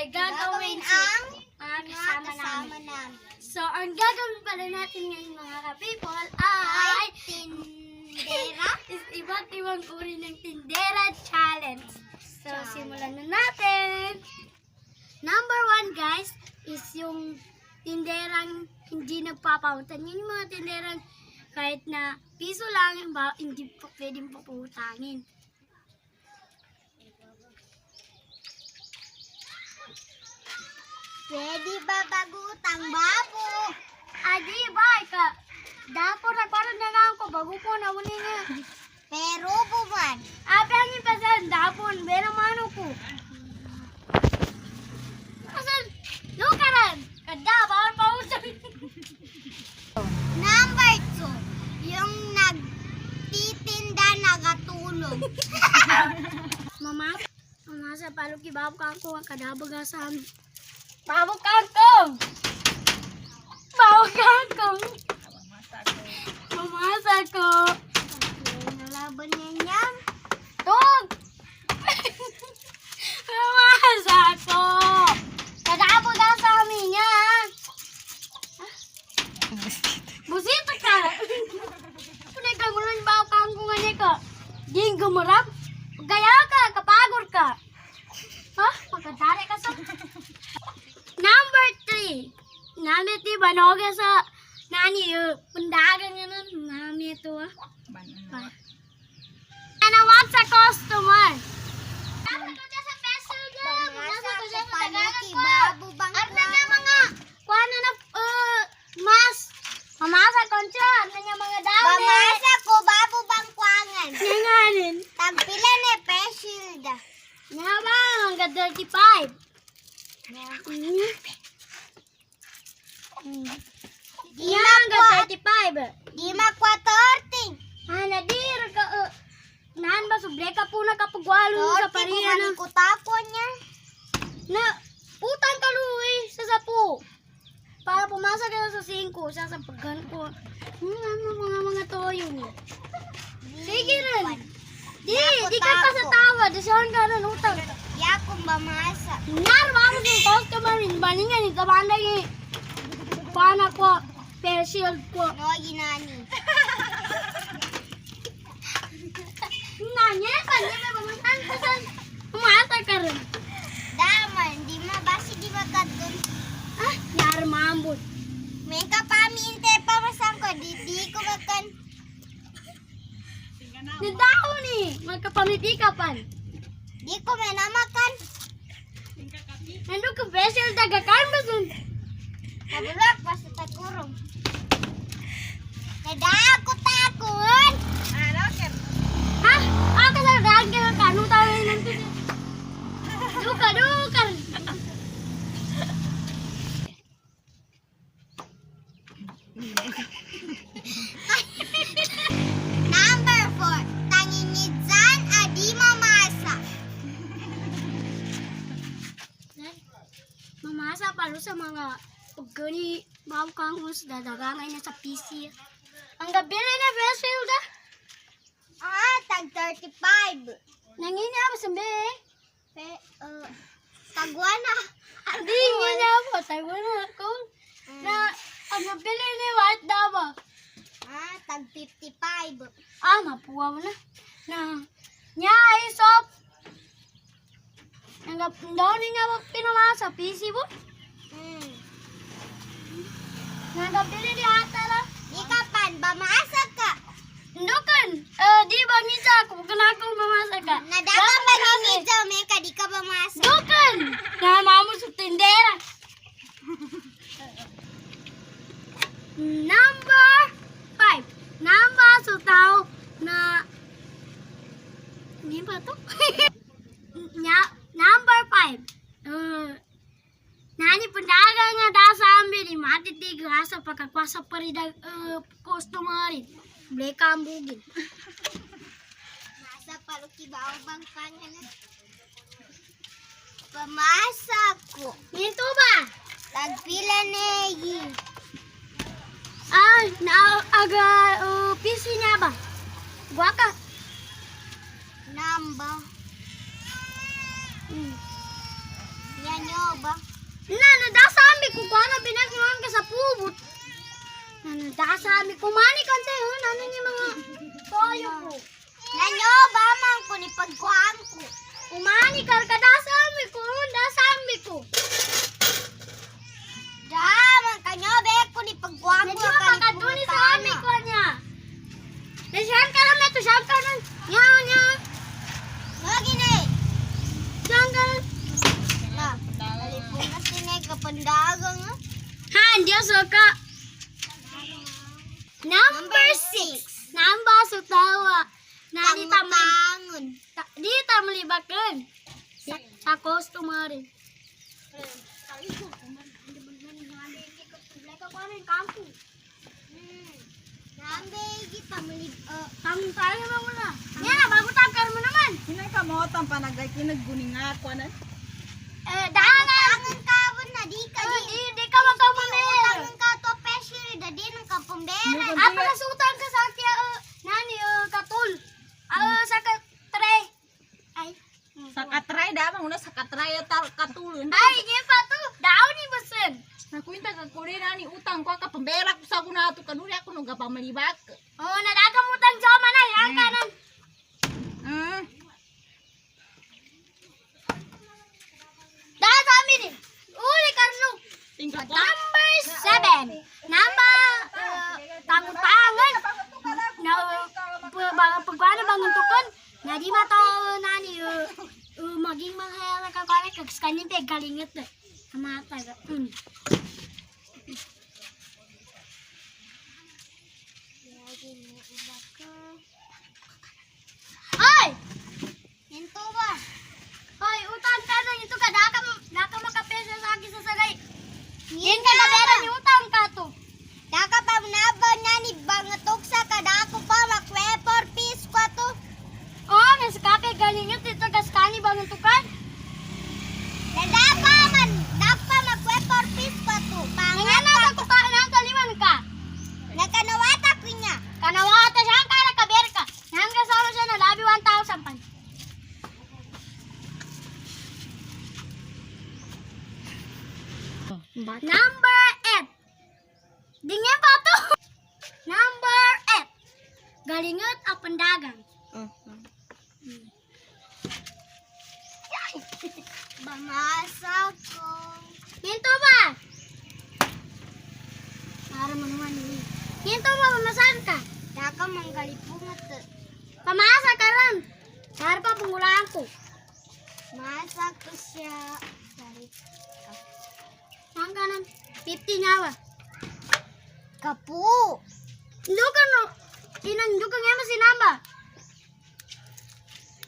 ay gagawin ang mga kasama namin. So, ang gagawin pala natin ngayon mga ka-people ay tindera. Is iba't ibang uri ng tindera challenge. So, simulan na natin. Number 1 guys is yung tinderang hindi nagpapautang. Yun yung mga tinderang kahit na piso lang, hindi pa pwedeng papautangin. Pwede ba bagutang babo? Adi ba, ka dapo na parang na ko bago po na uli niya. Pero buwan. Abi ang ipasan dapon, pero mano ko. Asan, lukaran, kada bawal pa usap. Number 2, yung nagtitinda nagatulog. Mama sa paluki babo kangkong ang kadabag sa amin. Babo kangkong! Babo kangkong! Mamasa ko! Nalaban niya yan. Tug! Mamasa ko! Kadabag sa amin yan! Busita ka! Punay kang ulan babo kangkong nga niya ka. Di gumurap? Gaya ka, kapagor ka. Ha? Pagkatari ka sa... Number 3. Nami ti banoga sa nani pundagan nga nun. Nami ito Ano want sa customer? Nasa ko sa peso niya. Nasa ko sa Tagalog ko. Babo bang Ano nga mga kuha na mas. Mamasa kontra. Ano nga mga dami. Pamasa ko babo bang kwangan. Nanganin. Tagpila ni Pesilda. Nga ba? Hanggang 35. Di Yan hanggang 35. Di makwatorting. Nadir ka nan ba sobre ka po na kapagwalo sa pariya na ko tako niya. na utang ka luwi sa 10 para pumasa ka sa 5 sa sapagan ko mga toyo ni. Sige rin. Di ka pa sa tawa, desahan ka rin utang. Ya kung bamasa. Narwa mo yung customer rin, balingan yung kabanda yung pana ko, facial ko. No, ginani. Nanya, kanya may pamasan ko sa pumasa ka rin. Daman, di mabasi di makadun. Yar mambut. May kapaminte pa masang ko, di ko makan. Nandao ni, magkapamipikapan. Di ko may namakan. Nando ka facial tagakan ba dun? Kabulak, basta takurong. Nadaan ko takon. Ano, Ken? Ha? Ako sa daging ka, anong tayo yun nandun? Duka. Number 4, tangingidsan adi mamasa. Mamasa palo sa mga pagkani bago kang us dadagangan niya sa PC. Ang gabi rin na facial da. Tag 35. Nanginya ba sabi eh? Tagwana. Hindi niya po. Tayo na ako. Na ang gabi rin ni white daba. Tag 55. Mapuwa mo na. Nya isop. Ang daw niya ba pinamasa PC mo? Nagabili di ata la. Di ka pan, bamasa ka. Ndukan. Di ba ngisa ako kanakong mamasa ka. Nadakan ba nangidsa, meka di ka bamasa. Ndukan. Na mamo sa tindera. Number 5. Number sa tao na hindi ba to? Number 5. Nani pundaga nga da sa amin di matitig sa pagkakwasa pa rin customer rin. Bleka ang bugin. Nasa paluki ba bang pangalan? Pamasa ko. Minto ba? Tagpila negi. Aga PC niya ba? Guwaka. Number. Yan yun. ba? Nanadasami ko kung ano binagyan ka sa pubot. Nanadasami ko. Mani kan sa'yo. Nano niya mga toyo ko. Nanyo ba man ko ni pagkuhan ko? Umani ka kadasami ko. Dasami ko. Daman kanyo be ko ni pagkuhan ko. Medyo makakaduli sa amin ko niya. Nasyan ka naman ito. Saan ka nun? Nya. Lagi na eh. Saan ka nun? Na, alipong na sinay kapandagang ha? Ha, hindi ka. Number 6. Namba sa tawa. Na di Tangutangon. di tamalibakan. Sa customer. Nambe kita malib... Tayo naman muna. Yan na, bago tangkar mo naman. Hinay ka mo, ang panagay, kinagguning ako na. Dahangan. Tangan ka ba na di ka di? Di ka magkamamil. Tangan ka to pesiri da di ng kapumbera. Apa nasutan ka sa kya, nani, katul. Sa katre. Ay. Sa katray, damang una sa katray, katulun. Ay, hindi pa to. Daw ni Basen. Nakuinta ka kuri na ni utang ko, kapambera ko sa kuna to kanuri ako nung kapamalibak. Oh, nadagamutan sa manay. Ang kanan. Dahil sa amin eh. Uli, Carlo. Tingkat ko. Number 7. Number tangutangan. Na pagkuhan na bangun tukon. Na di ba to nani maging mahal ka kare kags kanin te galinget te. Amata ga. Hoy! Hinto ba? Hoy, utang ka na ito ka daka makapesa sa akin sa sagay. Yin ka na pera ni utang ka to. Daka pa nabaw na ni bangatok sa kadako pa makwepor piece pa to. Oh, nasa kape galinget ito gas kani bangun tukan. Nadapa man, dapa makwepor piece pa to. Ngayon na sa kukaan ng taliman ka. Nakanawata ko niya. Kanawata siya ang kaya nakaber ka. Nang kasama siya na labi 1,000 pan. Number 8. Dingin pa to. Number 8. Galingot o pandagang. Bamasa ko. Hinto ba? Para mo naman yun. Hinto ba, mamasan ka? Daka manggalipungat to. Pamasa ka lang. Para pa pungulaan ko. Masa ko siya. Sorry. Ang kanan. 50 nyawa. Kapu. Duka no. Duka nga mo sinamba.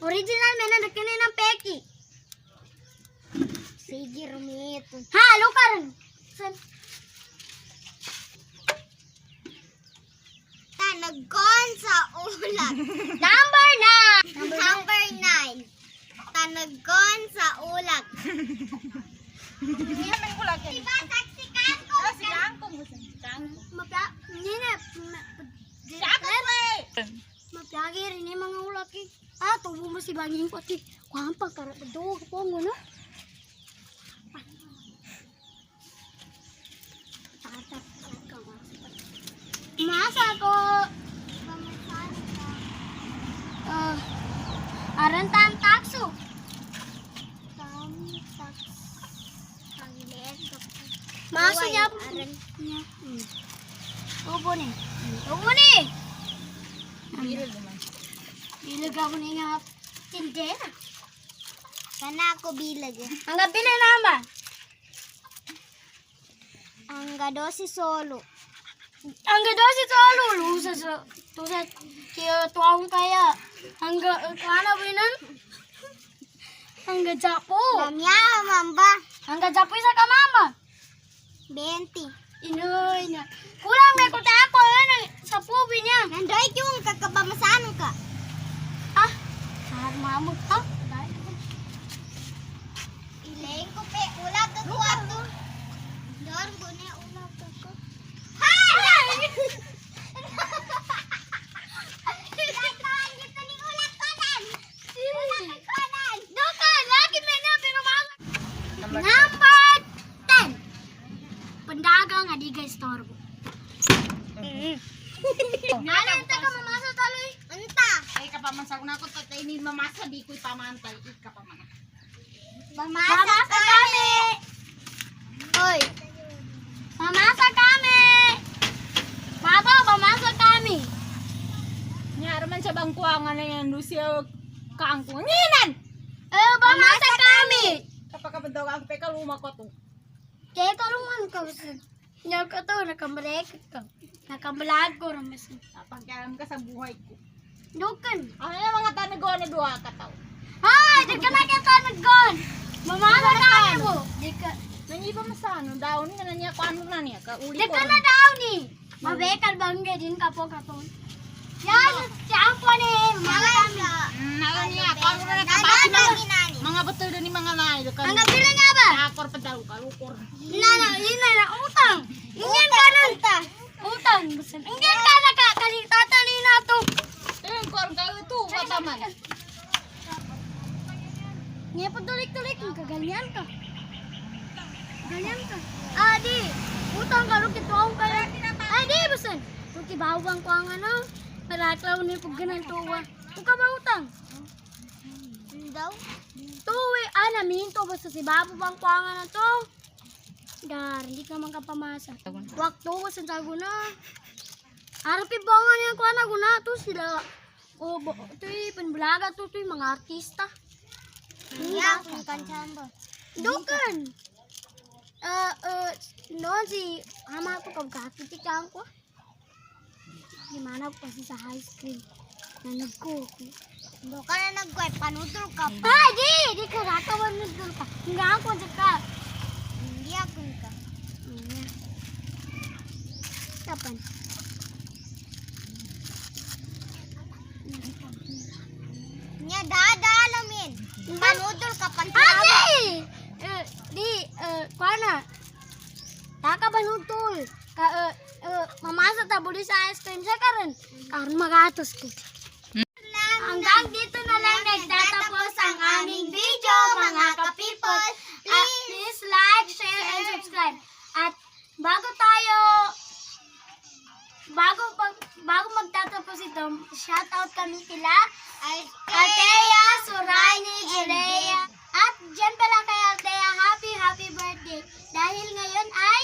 Original men na nagkinin ng peki. Sige, rumito. Ha, luka rin. Tanagon sa ulat. Number 9. Number 9. Tanagon sa ulat. Yamin ko lang yan. Diba, taksikan ko? Sigang ko mo sa sigang. Nina. Mapyagi rin yung mga ulak eh. Tubo mo si bangin ko. Kuhampang karatado. Kapong mo na. Masa ko. Arantan takso. Masa niya. Ubo ni. Ubo ni. Biral naman. Bilag ako na nga tindera. Kana ako bilag. Ang gabili naman. Ang gadosi solo. Ang gado si Tolo. Sa tuwang kaya. Ang kana ba yun? Ang gajapo. Mamya, mamba. Ang gajapo sa kamama. 20. Inoy na. Kulang may kuta ako. Sa pubi niya. Nandoy yung kakabamasan ka. Ah, sahar mamut ha? Ilayin ko pe, ulat ka kwarto. Doon ko na ulat ko. Ha! Kita ni ulat ko dan. Ulat ko dan. Doka, lagi may na pinumasa. Number bulaga nga di guys storbo. Alin ta ka mamasa taloy? Unta. Ay ka pa man sa una ko tatay ni mamasa di ko'y pamantay ka pa man. Mamasa kami. Hoy. Mamasa kami. Baba, mamasa kami. Nya man sa bangkuangan na yan Lucia kaangkong nginan. Mamasa kami. Kapag daw ang peka luma ko to. Kaya talungan ka basta. Nya ka to nakamalek ka. Nakabalag ko ramas. Pagkaram ka sa buhay ko. Dukan. Ano yung mga tanagon na duha ka tao? Hay, di ka na kita naggon. Mamasa kami mo. Di ka. Nangiba masano daw ni na niya ko ano na niya ka uli Di ko. ka na daw ni. Mabekal bangga din ka po katon. Yan, siya po ni. Mamasa kami. Ano niya ko ano na Nana nakabati na. ni nani. Mga batal na ni mga nai ka. Ang nabili nga ba? Kakor pa daw kalukor. Nana, yun na utang. Ingyan ka na. Utang. Ingyan ka na ka. Kalitatan ni nato. Eh kor ka ito mataman. Ngayon pa tulik-tulik. Kagalian ka. Ganyan ka. Di. Utang ka. Rukit wawang ka. Di. Basan. Rukit bawang ko ang ano. Paraklaw ni pag ganang tuwa. Huwag ka ba utang? Daw. Tuwi. Naminto. Basta si Babo bang kuangan na to. Dar. Hindi ka man kapamasa. Waktu ko sa tago na. Arapi bangan yung kuana guna to sila. Ito'y panbulaga to. Ito'y mga artista. Iya, kung kansan ba? Dukan. Noon si ama ko pagkakitikaan ko. Gimana ko kasi sa high school. Nanog ko. Do ka na nagkway, panutol ka pa. Di! Di ka rakawan nagdul ka. Nga ako ka. Hindi ako ka. Kapan? Nya dada alamin. Panutol ka pa. Kuana? Taka banutol. Mamasa tabuli sa ice cream sa karon. Karon magatos ko. Hanggang dito na lang nagtatapos ang aming video, mga ka-people. Please like, share, and subscribe. At bago magtatapos ito, shoutout kami kila Althea, Suraini, Jurea. At dyan pala kay Althea, happy birthday. Dahil ngayon ay